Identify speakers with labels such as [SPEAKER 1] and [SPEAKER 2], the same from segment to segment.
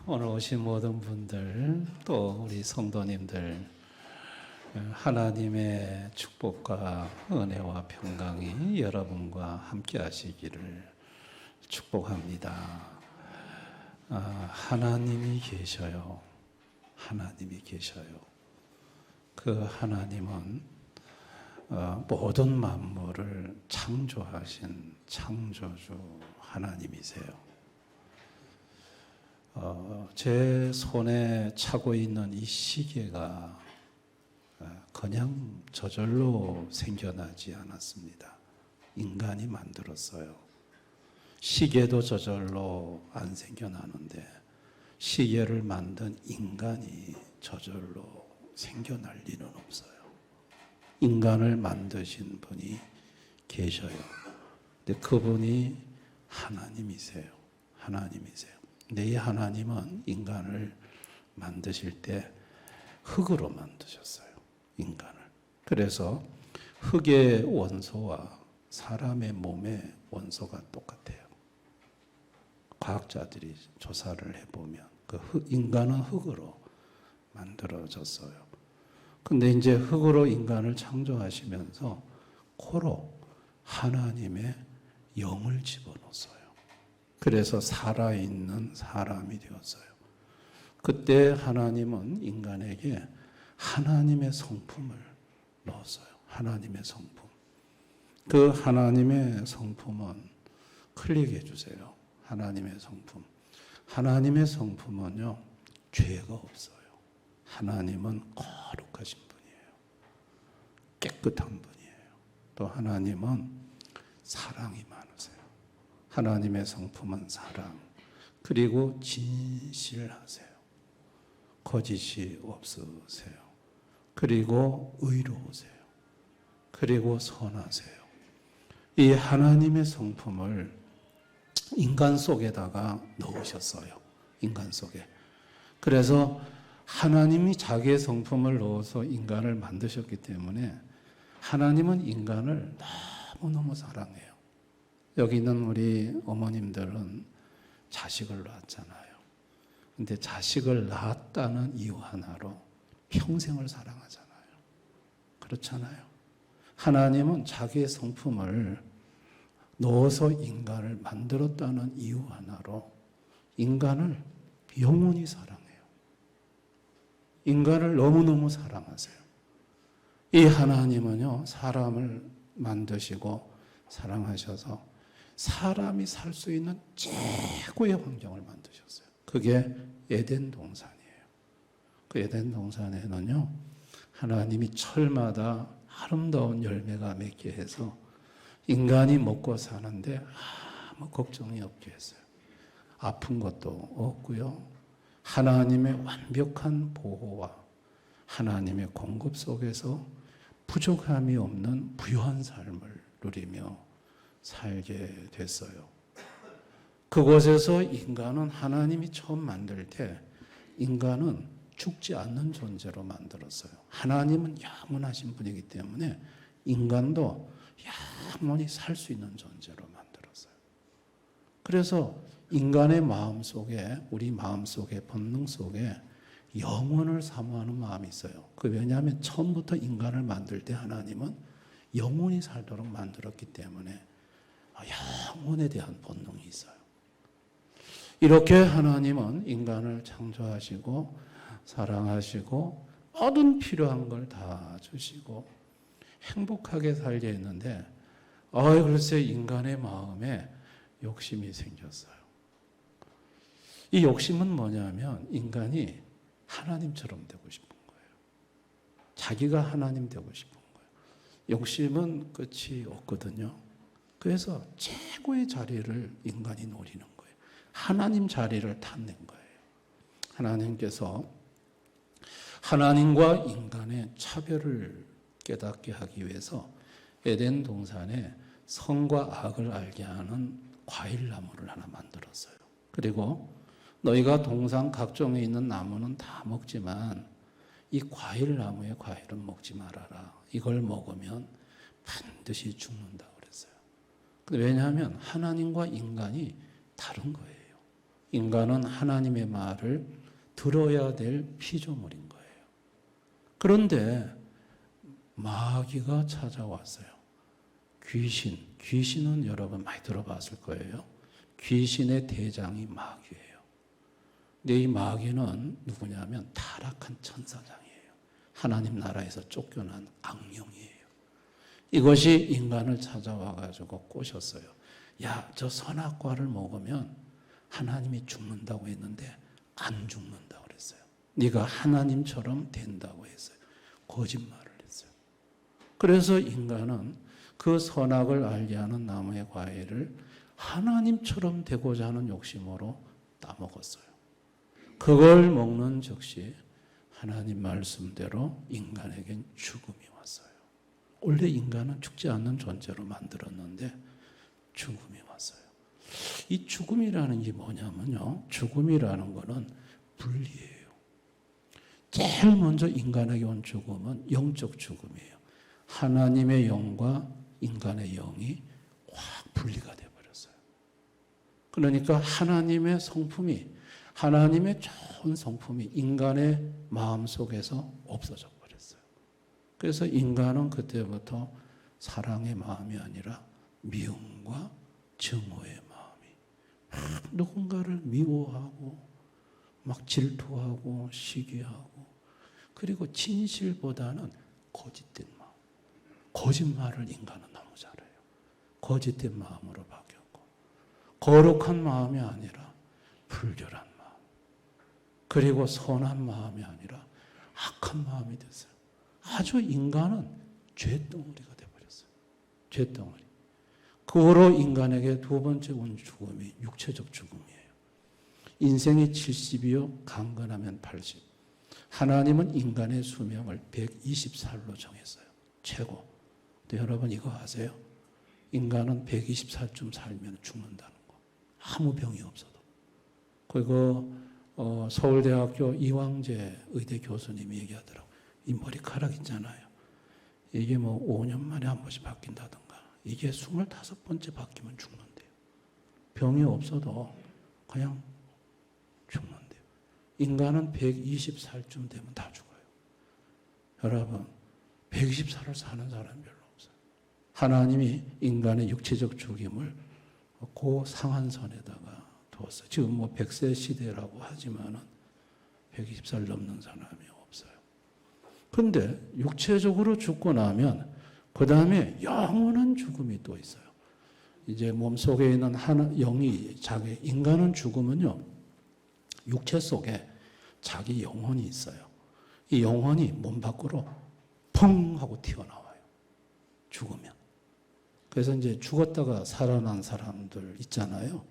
[SPEAKER 1] 오늘 오신 모든 분들, 또 우리 성도님들, 하나님의 축복과 은혜와 평강이 여러분과 함께 하시기를 축복합니다. 하나님이 계셔요. 하나님이 계셔요. 그 하나님은 모든 만물을 창조하신 창조주 하나님이세요. 제 손에 차고 있는 이 시계가 그냥 저절로 생겨나지 않았습니다. 인간이 만들었어요. 시계도 저절로 안 생겨나는데 시계를 만든 인간이 저절로 생겨날 리는 없어요. 인간을 만드신 분이 계셔요. 근데 그분이 하나님이세요. 하나님이세요. 근데 이 하나님은 인간을 만드실 때 흙으로 만드셨어요. 인간을. 그래서 흙의 원소와 사람의 몸의 원소가 똑같아요. 과학자들이 조사를 해보면 인간은 흙으로 만들어졌어요. 근데 이제 흙으로 인간을 창조하시면서 코로 하나님의 영을 집어넣었어요. 그래서 살아있는 사람이 되었어요. 그때 하나님은 인간에게 하나님의 성품을 넣었어요. 하나님의 성품. 그 하나님의 성품은 클릭해 주세요. 하나님의 성품. 하나님의 성품은요, 죄가 없어요. 하나님은 거룩하신 분이에요. 깨끗한 분이에요. 또 하나님은 사랑이 많으세요. 하나님의 성품은 사랑, 그리고 진실하세요. 거짓이 없으세요. 그리고 의로우세요. 그리고 선하세요. 이 하나님의 성품을 인간 속에다가 넣으셨어요. 인간 속에. 그래서 하나님이 자기의 성품을 넣어서 인간을 만드셨기 때문에 하나님은 인간을 너무너무 사랑해요. 여기 있는 우리 어머님들은 자식을 낳았잖아요. 근데 자식을 낳았다는 이유 하나로 평생을 사랑하잖아요. 그렇잖아요. 하나님은 자기의 성품을 넣어서 인간을 만들었다는 이유 하나로 인간을 영원히 사랑해요. 인간을 너무너무 사랑하세요. 이 하나님은요, 사람을 만드시고 사랑하셔서 사람이 살 수 있는 최고의 환경을 만드셨어요. 그게 에덴 동산이에요. 그 에덴 동산에는요, 하나님이 철마다 아름다운 열매가 맺게 해서 인간이 먹고 사는데 아무 걱정이 없게 했어요. 아픈 것도 없고요. 하나님의 완벽한 보호와 하나님의 공급 속에서 부족함이 없는 부유한 삶을 누리며 살게 됐어요. 그곳에서 인간은 하나님이 처음 만들 때 인간은 죽지 않는 존재로 만들었어요. 하나님은 영원하신 분이기 때문에 인간도 영원히 살 수 있는 존재로 만들었어요. 그래서 인간의 마음 속에, 우리 마음 속에, 본능 속에 영원을 사모하는 마음이 있어요. 왜냐하면 처음부터 인간을 만들 때 하나님은 영원히 살도록 만들었기 때문에 영혼에 대한 본능이 있어요. 이렇게 하나님은 인간을 창조하시고 사랑하시고 모든 필요한 걸 다 주시고 행복하게 살게 했는데 글쎄 인간의 마음에 욕심이 생겼어요. 이 욕심은 뭐냐면 인간이 하나님처럼 되고 싶은 거예요. 자기가 하나님 되고 싶은 거예요. 욕심은 끝이 없거든요. 그래서 최고의 자리를 인간이 노리는 거예요. 하나님 자리를 탐낸 거예요. 하나님께서 하나님과 인간의 차별을 깨닫게 하기 위해서 에덴 동산에 선과 악을 알게 하는 과일나무를 하나 만들었어요. 그리고 너희가 동산 각종에 있는 나무는 다 먹지만 이 과일나무의 과일은 먹지 말아라. 이걸 먹으면 반드시 죽는다 그랬어요. 근데 왜냐하면 하나님과 인간이 다른 거예요. 인간은 하나님의 말을 들어야 될 피조물인 거예요. 그런데 마귀가 찾아왔어요. 귀신은 여러분 많이 들어봤을 거예요. 귀신의 대장이 마귀예요. 근데 이 마귀는 누구냐면 타락한 천사장이에요. 하나님 나라에서 쫓겨난 악령이에요. 이것이 인간을 찾아와 가지고 꼬셨어요. 야, 저 선악과를 먹으면 하나님이 죽는다고 했는데 안 죽는다고 그랬어요. 네가 하나님처럼 된다고 했어요. 거짓말을 했어요. 그래서 인간은 그 선악을 알게 하는 나무의 과일을 하나님처럼 되고자 하는 욕심으로 따먹었어요. 그걸 먹는 즉시 하나님 말씀대로 인간에겐 죽음이 왔어요. 원래 인간은 죽지 않는 존재로 만들었는데 죽음이 왔어요. 이 죽음이라는 게 뭐냐면요. 죽음이라는 거는 분리예요. 제일 먼저 인간에게 온 죽음은 영적 죽음이에요. 하나님의 영과 인간의 영이 확 분리가 되어버렸어요. 그러니까 하나님의 성품이, 하나님의 좋은 성품이 인간의 마음속에서 없어져 버렸어요. 그래서 인간은 그때부터 사랑의 마음이 아니라 미움과 증오의 마음이, 누군가를 미워하고 막 질투하고 시기하고, 그리고 진실보다는 거짓된 마음, 거짓말을 인간은 너무 잘해요. 거짓된 마음으로 바뀌었고, 거룩한 마음이 아니라 불결한 마음, 그리고 선한 마음이 아니라 악한 마음이 됐어요. 아주 인간은 죄덩어리가 되어버렸어요. 죄덩어리. 그 후로 인간에게 두 번째 온 죽음이 육체적 죽음이에요. 인생이 70이요, 강건하면 80. 하나님은 인간의 수명을 120살로 정했어요. 최고. 근데 여러분 이거 아세요? 인간은 120살쯤 살면 죽는다는 거. 아무 병이 없어도. 그리고 서울대학교 이황재 의대 교수님이 얘기하더라고요. 이 머리카락 있잖아요. 이게 뭐 5년 만에 한 번씩 바뀐다든가. 이게 25번째 바뀌면 죽는데요. 병이 없어도 그냥 죽는데요. 인간은 120살쯤 되면 다 죽어요. 여러분, 120살을 사는 사람이 별로 없어요. 하나님이 인간의 육체적 죽임을 그 상한선에다가 두었어요. 지금 뭐 100세 시대라고 하지만은 120살 넘는 사람이 없어요. 그런데 육체적으로 죽고 나면 그 다음에 영원한 죽음이 또 있어요. 이제 몸속에 있는 영이, 자기, 인간은 죽으면요, 육체 속에 자기 영혼이 있어요. 이 영혼이 몸 밖으로 펑 하고 튀어나와요. 죽으면. 그래서 이제 죽었다가 살아난 사람들 있잖아요.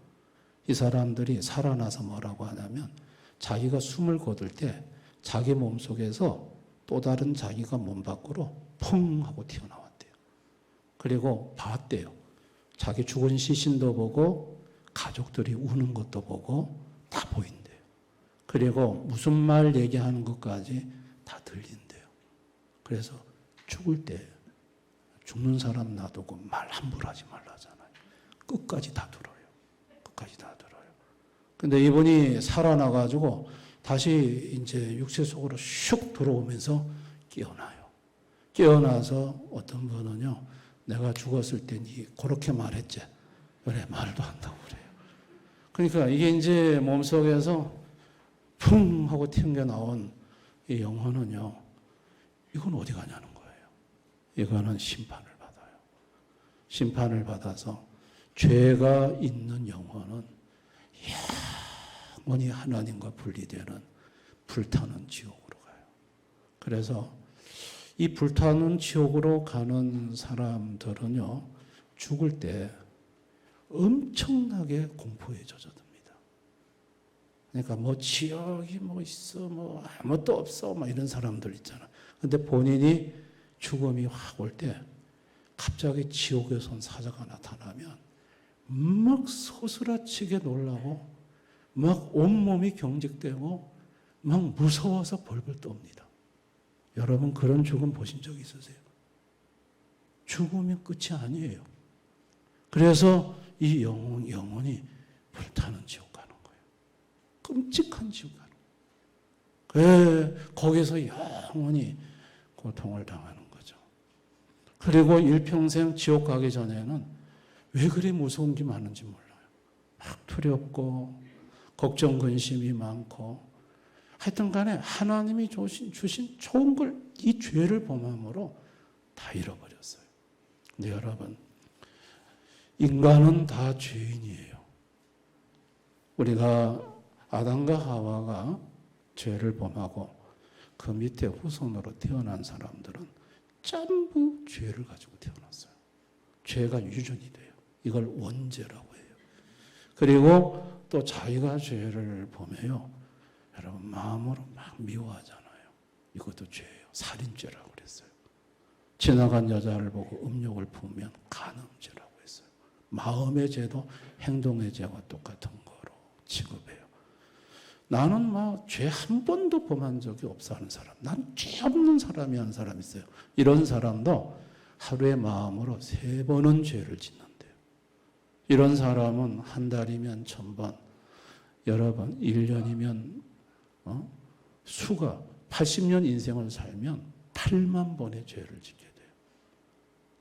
[SPEAKER 1] 이 사람들이 살아나서 뭐라고 하냐면 자기가 숨을 거둘 때 자기 몸 속에서 또 다른 자기가 몸 밖으로 펑 하고 튀어나왔대요. 그리고 봤대요. 자기 죽은 시신도 보고 가족들이 우는 것도 보고 다 보인대요. 그리고 무슨 말 얘기하는 것까지 다 들린대요. 그래서 죽을 때 죽는 사람 놔두고 말 함부로 하지 말라잖아요. 끝까지 다 들어요. 끝까지 다 들어요. 근데 이분이 살아나가지고 다시 이제 육체 속으로 슉 들어오면서 깨어나요. 깨어나서 어떤 분은요, 내가 죽었을 때 니 그렇게 말했지. 그래, 말도 한다고 그래요. 그러니까 이게 이제 몸속에서 풍 하고 튕겨나온 이 영혼은요, 이건 어디 가냐는 거예요. 이거는 심판을 받아요. 심판을 받아서 죄가 있는 영혼은 영원히 하나님과 분리되는 불타는 지옥으로 가요. 그래서 이 불타는 지옥으로 가는 사람들은요, 죽을 때 엄청나게 공포에 젖어듭니다. 그러니까 뭐 지옥이 뭐 있어, 뭐 아무것도 없어, 막 이런 사람들 있잖아. 근데 본인이 죽음이 확 올 때 갑자기 지옥에서 온 사자가 나타나면 막 소스라치게 놀라고 막 온몸이 경직되고 막 무서워서 벌벌 떱니다. 여러분 그런 죽음 보신 적 있으세요? 죽으면 끝이 아니에요. 그래서 이 영혼이 불타는 지옥 가는 거예요. 끔찍한 지옥 가는 거예요. 거기서 영원히 고통을 당하는 거죠. 그리고 일평생 지옥 가기 전에는 왜 그리 무서운 게 많은지 몰라요. 막 두렵고 걱정 근심이 많고 하여튼 간에 하나님이 주신 좋은 걸 이 죄를 범함으로 다 잃어버렸어요. 근데 여러분, 인간은 다 죄인이에요. 우리가 아담과 하와가 죄를 범하고 그 밑에 후손으로 태어난 사람들은 전부 죄를 가지고 태어났어요. 죄가 유전이 돼요. 이걸 원죄라고 해요. 그리고 또 자기가 죄를 범해요. 여러분, 마음으로 막 미워하잖아요. 이것도 죄예요. 살인죄라고 그랬어요. 지나간 여자를 보고 음욕을 품으면 간음죄라고 했어요. 마음의 죄도 행동의 죄와 똑같은 거로 취급해요. 나는 죄 한 번도 범한 적이 없어 하는 사람, 난 죄 없는 사람이 하는 사람 있어요. 이런 사람도 하루에 마음으로 3번은 죄를 짓는데요. 이런 사람은 한 달이면 1000번, 여러분 1년이면 수가 80년 인생을 살면 8만 번의 죄를 짓게 돼요.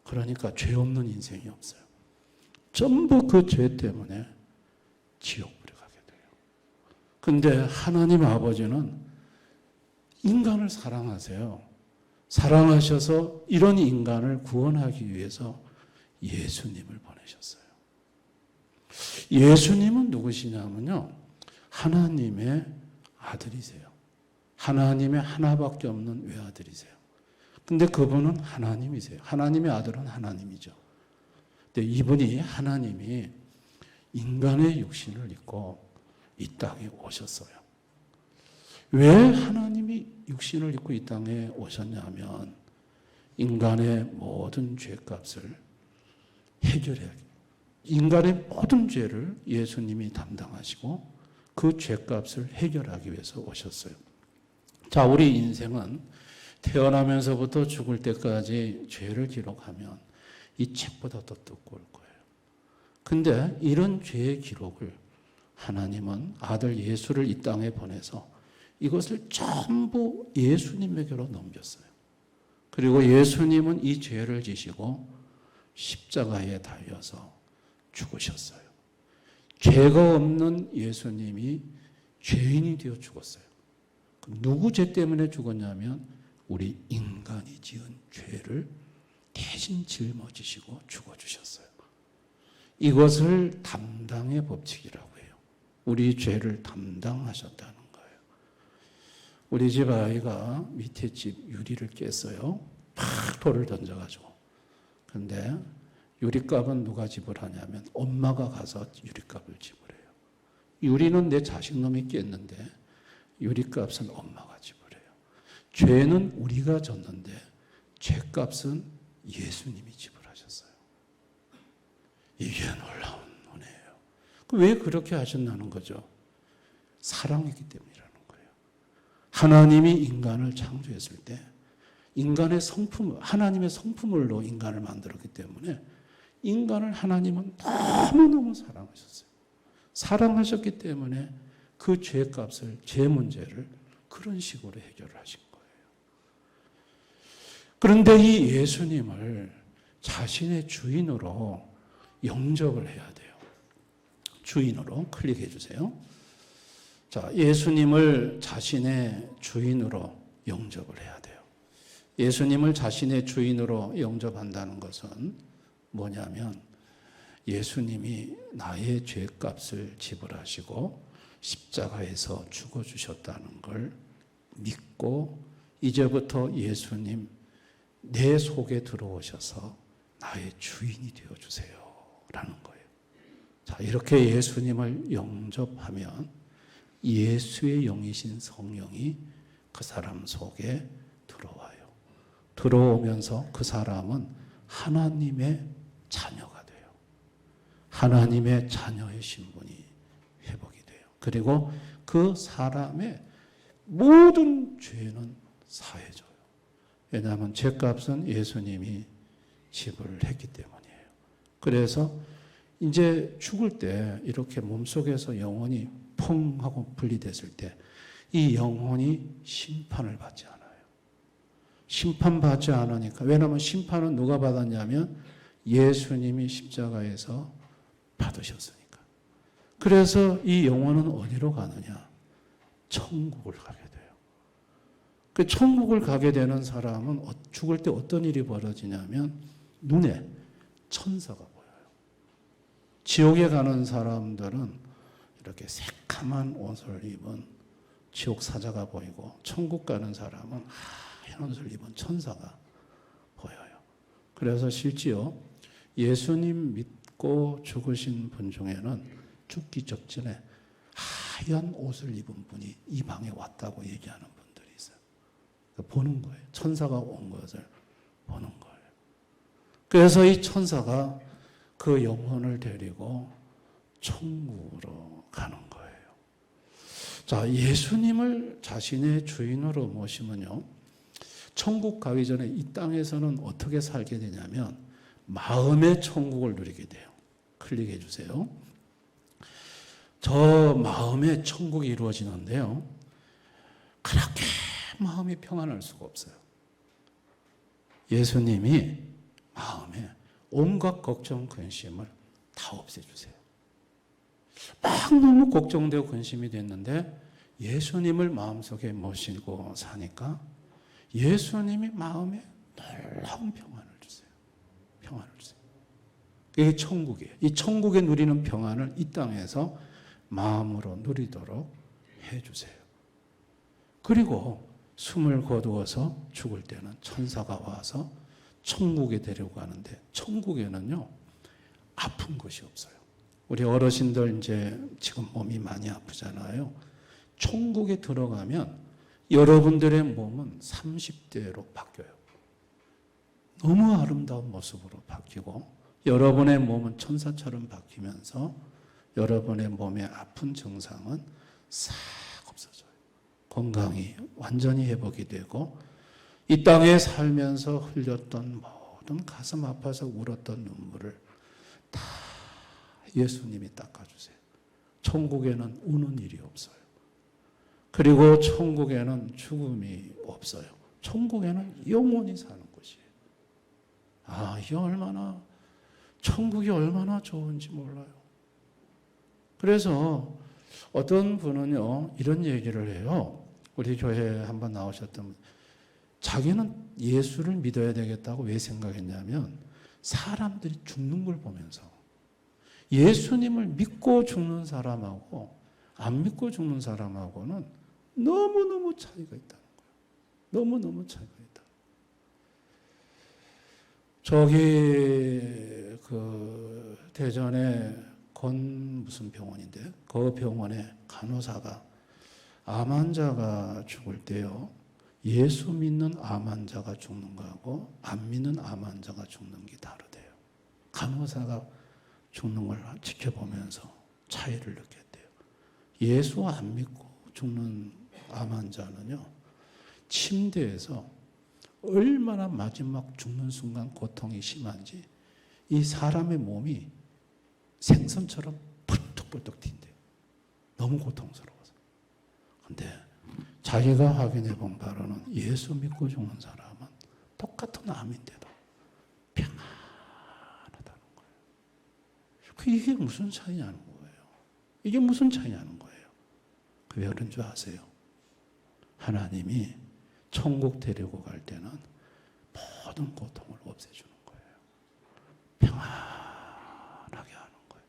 [SPEAKER 1] 그러니까 죄 없는 인생이 없어요. 전부 그 죄 때문에 지옥불에 가게 돼요. 근데 하나님 아버지는 인간을 사랑하세요. 사랑하셔서 이런 인간을 구원하기 위해서 예수님을 보내셨어요. 예수님은 누구시냐면요, 하나님의 아들이세요. 하나님의 하나밖에 없는 외아들이세요. 근데 그분은 하나님이세요. 하나님의 아들은 하나님이죠. 근데 이분이 하나님이 인간의 육신을 입고 이 땅에 오셨어요. 왜 하나님이 육신을 입고 이 땅에 오셨냐면 인간의 모든 죄값을 해결해야 해요. 인간의 모든 죄를 예수님이 담당하시고 그 죄값을 해결하기 위해서 오셨어요. 자, 우리 인생은 태어나면서부터 죽을 때까지 죄를 기록하면 이 책보다 더 두꺼울 거예요. 근데 이런 죄의 기록을 하나님은 아들 예수를 이 땅에 보내서 이것을 전부 예수님에게로 넘겼어요. 그리고 예수님은 이 죄를 지시고 십자가에 달려서 죽으셨어요. 죄가 없는 예수님이 죄인이 되어 죽었어요. 누구 죄 때문에 죽었냐면 우리 인간이 지은 죄를 대신 짊어지시고 죽어주셨어요. 이것을 담당의 법칙이라고 해요. 우리 죄를 담당하셨다는 거예요. 우리 집 아이가 밑에 집 유리를 깼어요. 팍 돌을 던져가지고. 근데 유리값은 누가 지불하냐면 엄마가 가서 유리값을 지불해요. 유리는 내 자식놈이 깼는데 유리값은 엄마가 지불해요. 죄는 우리가 졌는데 죄값은 예수님이 지불하셨어요. 이게 놀라운 은혜예요. 왜 그렇게 하셨나는 거죠? 사랑이기 때문이라는 거예요. 하나님이 인간을 창조했을 때 인간의 성품, 하나님의 성품으로 인간을 만들었기 때문에 인간을 하나님은 너무너무 사랑하셨어요. 사랑하셨기 때문에 그 죄값을, 죄 문제를 그런 식으로 해결을 하신 거예요. 그런데 이 예수님을 자신의 주인으로 영접을 해야 돼요. 주인으로 클릭해 주세요. 자, 예수님을 자신의 주인으로 영접을 해야 돼요. 예수님을 자신의 주인으로 영접한다는 것은 뭐냐면 예수님이 나의 죄값을 지불하시고 십자가에서 죽어주셨다는 걸 믿고 이제부터 예수님 내 속에 들어오셔서 나의 주인이 되어주세요 라는 거예요. 자, 이렇게 예수님을 영접하면 예수의 영이신 성령이 그 사람 속에 들어와요. 들어오면서 그 사람은 하나님의 자녀가 돼요. 하나님의 자녀의 신분이 회복이 돼요. 그리고 그 사람의 모든 죄는 사해져요. 왜냐하면 죄값은 예수님이 지불했기 때문이에요. 그래서 이제 죽을 때 이렇게 몸속에서 영혼이 펑 하고 분리됐을 때 이 영혼이 심판을 받지 않아요. 심판받지 않으니까. 왜냐하면 심판은 누가 받았냐면 예수님이 십자가에서 받으셨으니까. 그래서 이 영혼은 어디로 가느냐? 천국을 가게 돼요. 그 천국을 가게 되는 사람은 죽을 때 어떤 일이 벌어지냐면 눈에 천사가 보여요. 지옥에 가는 사람들은 이렇게 새카만 옷을 입은 지옥 사자가 보이고, 천국 가는 사람은 하얀 옷을 입은 천사가 보여요. 그래서 실제로 예수님 믿고 죽으신 분 중에는 죽기 직전에 하얀 옷을 입은 분이 이 방에 왔다고 얘기하는 분들이 있어요. 보는 거예요. 천사가 온 것을 보는 거예요. 그래서 이 천사가 그 영혼을 데리고 천국으로 가는 거예요. 자, 예수님을 자신의 주인으로 모시면요, 천국 가기 전에 이 땅에서는 어떻게 살게 되냐면 마음의 천국을 누리게 돼요. 클릭해 주세요. 저 마음의 천국이 이루어지는데요, 그렇게 마음이 평안할 수가 없어요. 예수님이 마음에 온갖 걱정, 근심을 다 없애주세요. 막 너무 걱정되고 근심이 됐는데 예수님을 마음속에 모시고 사니까 예수님이 마음에 놀라운 평안을 주세요. 평안을 주세요. 이게 천국이에요. 이 천국에 누리는 평안을 이 땅에서 마음으로 누리도록 해주세요. 그리고 숨을 거두어서 죽을 때는 천사가 와서 천국에 데려가는데, 천국에는요 아픈 것이 없어요. 우리 어르신들 이제 지금 몸이 많이 아프잖아요. 천국에 들어가면 여러분들의 몸은 30대로 바뀌어요. 너무 아름다운 모습으로 바뀌고 여러분의 몸은 천사처럼 바뀌면서 여러분의 몸의 아픈 증상은 싹 없어져요. 건강이 완전히 회복이 되고 이 땅에 살면서 흘렸던 모든 가슴 아파서 울었던 눈물을 다 예수님이 닦아주세요. 천국에는 우는 일이 없어요. 그리고 천국에는 죽음이 없어요. 천국에는 영원히 사는 곳이에요. 이게 천국이 얼마나 좋은지 몰라요. 그래서 어떤 분은요, 이런 얘기를 해요. 우리 교회에 한번 나오셨던 분. 자기는 예수를 믿어야 되겠다고 왜 생각했냐면 사람들이 죽는 걸 보면서 예수님을 믿고 죽는 사람하고 안 믿고 죽는 사람하고는 너무너무 차이가 있다는 거예요. 너무너무 차이가 있다. 저기 대전에 무슨 병원인데 그 병원에 간호사가 암 환자가 죽을 때요, 예수 믿는 암 환자가 죽는 거하고 안 믿는 암 환자가 죽는 게 다르대요. 간호사가 죽는 걸 지켜보면서 차이를 느꼈대요. 예수 안 믿고 죽는 암 환자는요, 침대에서 얼마나 마지막 죽는 순간 고통이 심한지 이 사람의 몸이 생선처럼 펄떡펄떡 튄대요. 너무 고통스러워서. 근데 자기가 확인해 본 바로는 예수 믿고 죽는 사람은 똑같은 암인데도 평안하다는 거예요. 이게 무슨 차이냐는 거예요. 이게 무슨 차이냐는 거예요. 왜 그런 줄 아세요? 하나님이 천국 데리고 갈 때는 모든 고통을 없애주는 거예요. 평안하게 하는 거예요.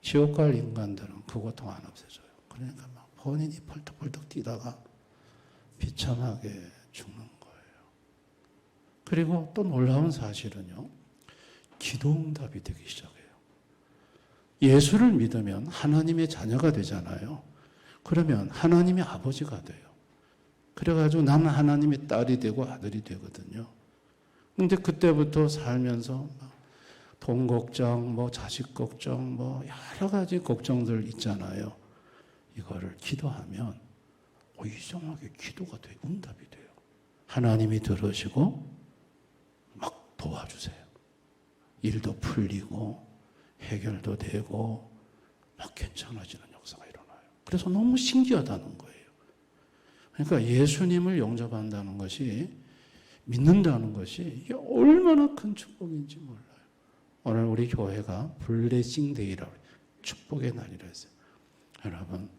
[SPEAKER 1] 지옥 갈 인간들은 그 고통 안 없애줘요. 그러니까 막 본인이 펄떡펄떡 뛰다가 비참하게 죽는 거예요. 그리고 또 놀라운 사실은요, 기도응답이 되기 시작해요. 예수를 믿으면 하나님의 자녀가 되잖아요. 그러면 하나님의 아버지가 돼요. 그래가지고 나는 하나님의 딸이 되고 아들이 되거든요. 근데 그때부터 살면서 돈 걱정, 자식 걱정, 여러 가지 걱정들 있잖아요. 이거를 기도하면 이상하게 기도가 돼요. 응답이 돼요. 하나님이 들으시고 막 도와주세요. 일도 풀리고 해결도 되고 막 괜찮아지는 역사가 일어나요. 그래서 너무 신기하다는 거예요. 그러니까 예수님을 영접한다는 것이, 믿는다는 것이 이게 얼마나 큰 축복인지 몰라요. 오늘 우리 교회가 블레싱 데이라고, 축복의 날이라 했어요. 여러분,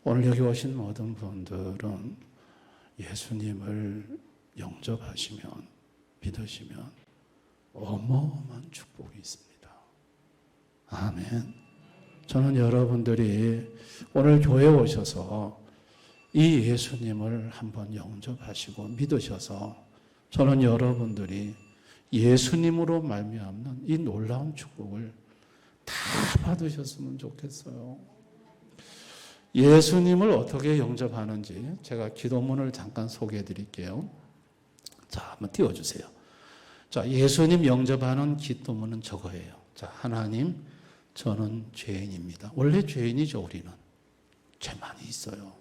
[SPEAKER 1] 오늘 여기 오신 모든 분들은 예수님을 영접하시면, 믿으시면 어마어마한 축복이 있습니다. 아멘. 저는 여러분들이 오늘 교회에 오셔서 이 예수님을 한번 영접하시고 믿으셔서, 저는 여러분들이 예수님으로 말미암는 이 놀라운 축복을 다 받으셨으면 좋겠어요. 예수님을 어떻게 영접하는지 제가 기도문을 잠깐 소개해 드릴게요. 자, 한번 띄워주세요. 자, 예수님 영접하는 기도문은 저거예요. 자, 하나님, 저는 죄인입니다. 원래 죄인이죠, 우리는. 죄 많이 있어요.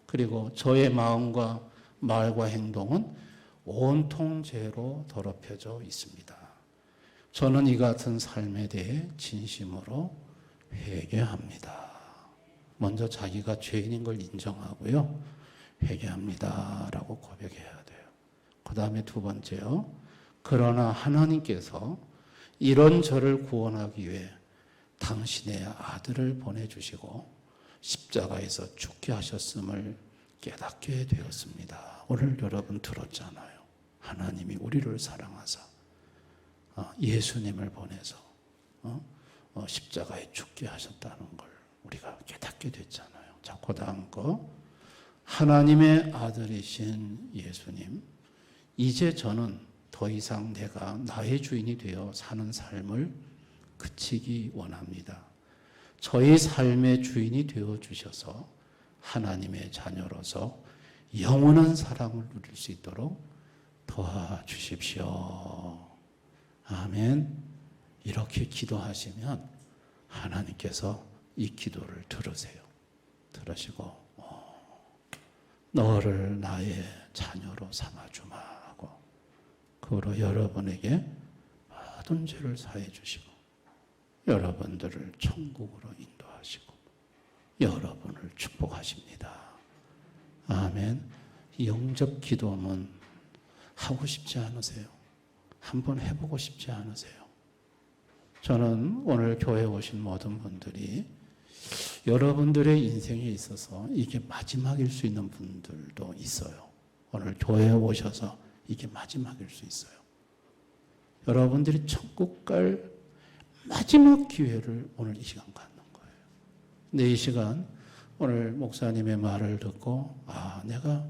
[SPEAKER 1] 그리고 저의 마음과 말과 행동은 온통 죄로 더럽혀져 있습니다. 저는 이 같은 삶에 대해 진심으로 회개합니다. 먼저 자기가 죄인인 걸 인정하고요, 회개합니다 라고 고백해야 돼요. 그 다음에 두 번째요, 그러나 하나님께서 이런 저를 구원하기 위해 당신의 아들을 보내주시고 십자가에서 죽게 하셨음을 깨닫게 되었습니다. 오늘 여러분 들었잖아요. 하나님이 우리를 사랑하사 예수님을 보내서 십자가에 죽게 하셨다는 걸 우리가 깨닫게 됐잖아요. 자, 그 다음 거, 하나님의 아들이신 예수님, 이제 저는 더 이상 내가 나의 주인이 되어 사는 삶을 그치기 원합니다. 저의 삶의 주인이 되어 주셔서 하나님의 자녀로서 영원한 사랑을 누릴 수 있도록 도와주십시오. 아멘. 이렇게 기도하시면 하나님께서 이 기도를 들으세요. 들으시고 너를 나의 자녀로 삼아주마 하고, 그로 여러분에게 모든 죄를 사해 주시고 여러분들을 천국으로 인도하시고 여러분을 축복하십니다. 아멘. 영접 기도문 하고 싶지 않으세요? 한번 해보고 싶지 않으세요? 저는 오늘 교회에 오신 모든 분들이 여러분들의 인생에 있어서 이게 마지막일 수 있는 분들도 있어요. 오늘 교회에 오셔서 이게 마지막일 수 있어요. 여러분들이 천국 갈 마지막 기회를 오늘 이 시간 갖는 거예요. 근데 이 시간 오늘 목사님의 말을 듣고, 내가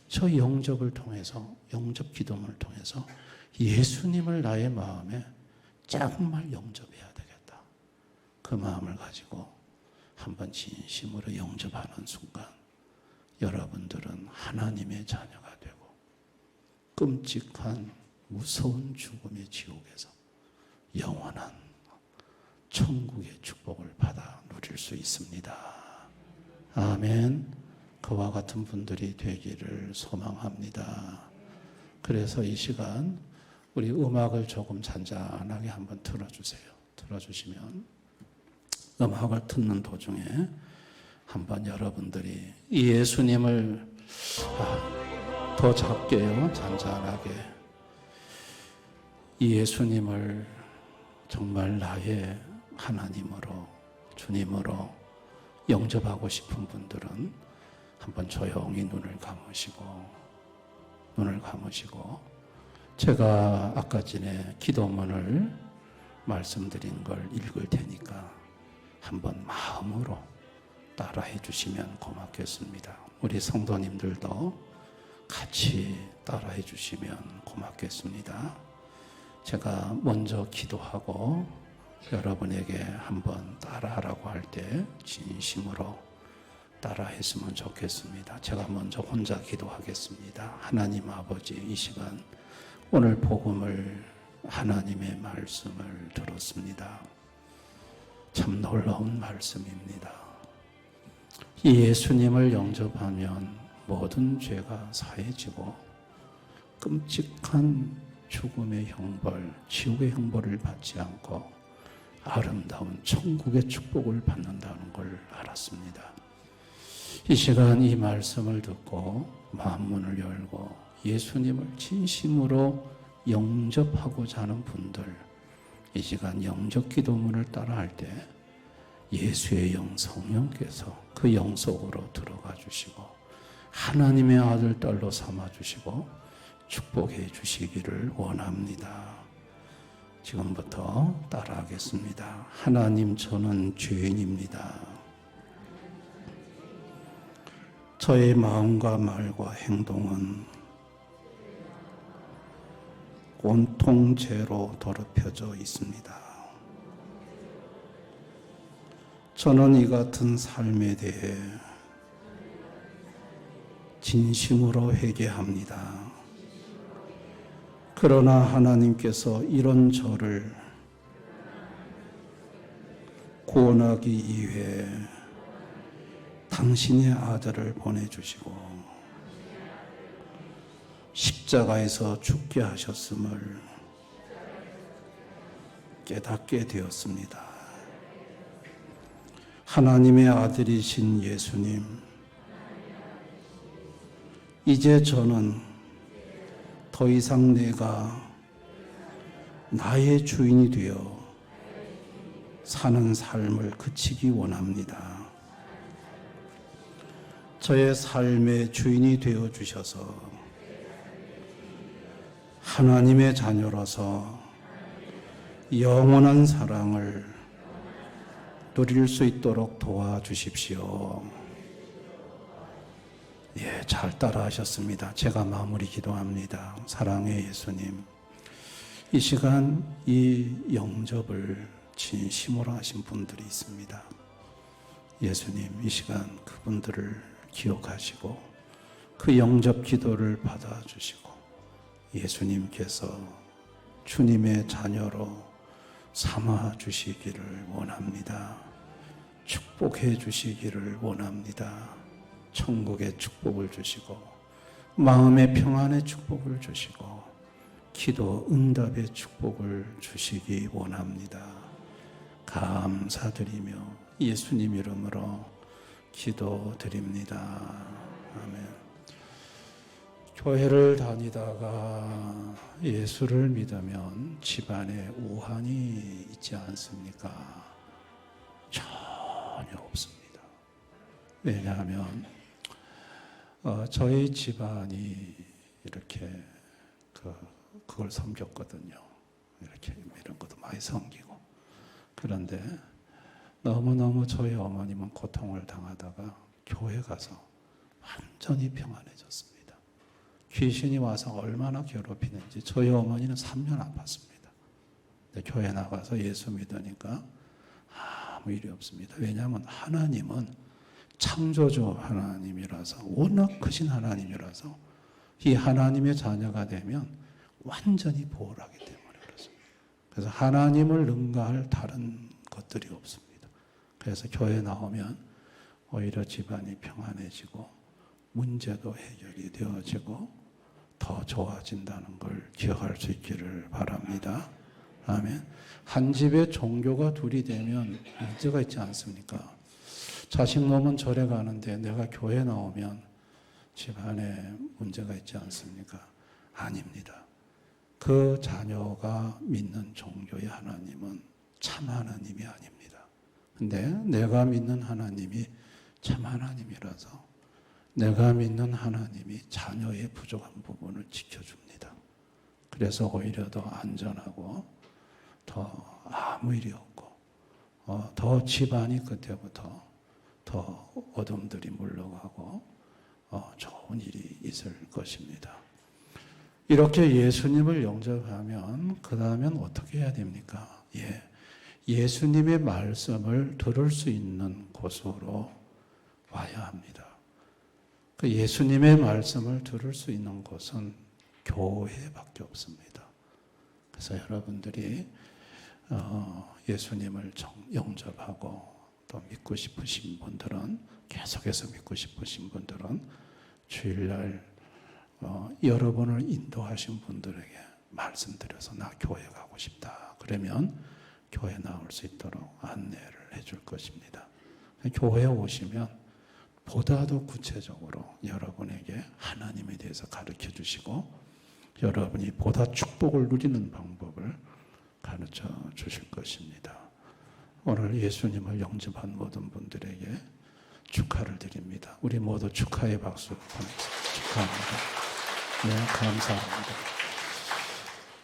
[SPEAKER 1] 저 영접을 통해서, 영접 기도문을 통해서 예수님을 나의 마음에 정말 영접해야 되겠다. 그 마음을 가지고 한번 진심으로 영접하는 순간 여러분들은 하나님의 자녀가 되고 끔찍한 무서운 죽음의 지옥에서 영원한 천국의 축복을 받아 누릴 수 있습니다. 아멘. 그와 같은 분들이 되기를 소망합니다. 그래서 이 시간 우리 음악을 조금 잔잔하게 한번 틀어주세요. 틀어주시면 음악을 듣는 도중에 한번 여러분들이 이 예수님을 더 작게요, 잔잔하게, 이 예수님을 정말 나의 하나님으로, 주님으로 영접하고 싶은 분들은 한번 조용히 눈을 감으시고 제가 아까 전에 기도문을 말씀드린 걸 읽을 테니까 한번 마음으로 따라해 주시면 고맙겠습니다. 우리 성도님들도 같이 따라해 주시면 고맙겠습니다. 제가 먼저 기도하고 여러분에게 한번 따라하라고 할 때 진심으로 따라했으면 좋겠습니다. 제가 먼저 혼자 기도하겠습니다. 하나님 아버지, 이 시간 오늘 복음을, 하나님의 말씀을 들었습니다. 참 놀라운 말씀입니다. 이 예수님을 영접하면 모든 죄가 사해지고 끔찍한 죽음의 형벌, 지옥의 형벌을 받지 않고 아름다운 천국의 축복을 받는다는 걸 알았습니다. 이 시간 이 말씀을 듣고 마음문을 열고 예수님을 진심으로 영접하고자 하는 분들, 이 시간 영접 기도문을 따라할 때 예수의 영 성령께서 그 영 속으로 들어가 주시고 하나님의 아들 딸로 삼아 주시고 축복해 주시기를 원합니다. 지금부터 따라하겠습니다. 하나님, 저는 죄인입니다. 저의 마음과 말과 행동은 온통 죄로 더럽혀져 있습니다. 저는 이 같은 삶에 대해 진심으로 회개합니다. 그러나 하나님께서 이런 저를 구원하기 위해 당신의 아들을 보내주시고 십자가에서 죽게 하셨음을 깨닫게 되었습니다. 하나님의 아들이신 예수님, 이제 저는 더 이상 내가 나의 주인이 되어 사는 삶을 그치기 원합니다. 저의 삶의 주인이 되어 주셔서 하나님의 자녀로서 영원한 사랑을 누릴 수 있도록 도와주십시오. 예, 잘 따라하셨습니다. 제가 마무리 기도합니다. 사랑의 예수님, 이 시간 이 영접을 진심으로 하신 분들이 있습니다. 예수님, 이 시간 그분들을 기억하시고 그 영접 기도를 받아주시고 예수님께서 주님의 자녀로 삼아 주시기를 원합니다. 축복해 주시기를 원합니다. 천국의 축복을 주시고 마음의 평안의 축복을 주시고 기도 응답의 축복을 주시기 원합니다. 감사드리며 예수님 이름으로 기도드립니다. 아멘. 교회를 다니다가 예수를 믿으면 집안에 우환이 있지 않습니까? 전혀 없습니다. 왜냐하면 저희 집안이 이렇게 그걸 섬겼거든요. 이렇게 이런 것도 많이 섬기고. 그런데 너무너무 저희 어머님은 고통을 당하다가 교회 가서 완전히 평안해졌습니다. 귀신이 와서 얼마나 괴롭히는지 저희 어머니는 3년 아팠습니다. 근데 교회 나가서 예수 믿으니까 아무 일이 없습니다. 왜냐하면 하나님은 창조주 하나님이라서, 워낙 크신 하나님이라서 이 하나님의 자녀가 되면 완전히 보호하기 때문에 그렇습니다. 그래서 하나님을 능가할 다른 것들이 없습니다. 그래서 교회 나오면 오히려 집안이 평안해지고 문제도 해결이 되어지고 더 좋아진다는 걸 기억할 수 있기를 바랍니다. 아멘. 한 집에 종교가 둘이 되면 문제가 있지 않습니까? 자식 놈은 절에 가는데 내가 교회 나오면 집안에 문제가 있지 않습니까? 아닙니다. 그 자녀가 믿는 종교의 하나님은 참 하나님이 아닙니다. 근데 내가 믿는 하나님이 참 하나님이라서 내가 믿는 하나님이 자녀의 부족한 부분을 지켜줍니다. 그래서 오히려 더 안전하고 더 아무 일이 없고 더 집안이 그때부터 더 어둠들이 물러가고 좋은 일이 있을 것입니다. 이렇게 예수님을 영접하면 그 다음엔 어떻게 해야 됩니까? 예수님의 말씀을 들을 수 있는 곳으로 와야 합니다. 그 예수님의 말씀을 들을 수 있는 곳은 교회밖에 없습니다. 그래서 여러분들이 예수님을 영접하고 또 믿고 싶으신 분들은, 계속해서 믿고 싶으신 분들은 주일날 여러분을 인도하신 분들에게 말씀드려서 나 교회 가고 싶다. 그러면 교회 나올 수 있도록 안내를 해줄 것입니다. 교회에 오시면 보다 더 구체적으로 여러분에게 하나님에 대해서 가르쳐 주시고 여러분이 보다 축복을 누리는 방법을 가르쳐 주실 것입니다. 오늘 예수님을 영접한 모든 분들에게 축하를 드립니다. 우리 모두 축하의 박수 보내겠습니다. 축하합니다. 네, 감사합니다.